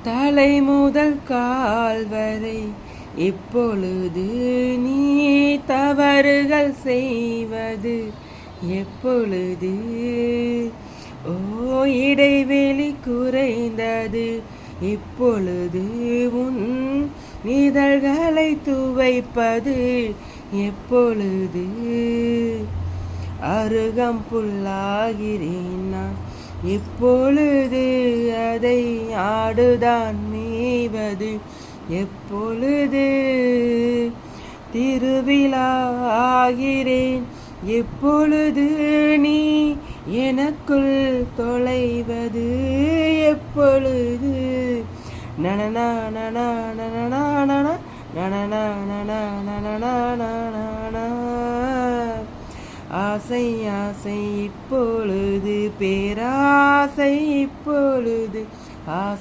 தலை முதல் கால் வரை எப்பொழுது நீ தவறுகள் செய்வது எப்பொழுது? ஓ, இடைவெளி குறைந்தது இப்பொழுது உன் இதழ்களை துவைப்பது எப்பொழுது? அருகம் புல்லாகிறேன் நான் எப்பொழுது? அதை ஆடுதான் மேய்வது எப்பொழுது? திருவிழா ஆகிறேன் எப்பொழுது? நீ எனக்குள் தொலைவது எப்பொழுது? நனனா நனா நனனா நனா நனனா நனா நனனா நனா. ஆசை ஆசை இப்பொழுது, பேராசை இப்பொழுது, ஆசை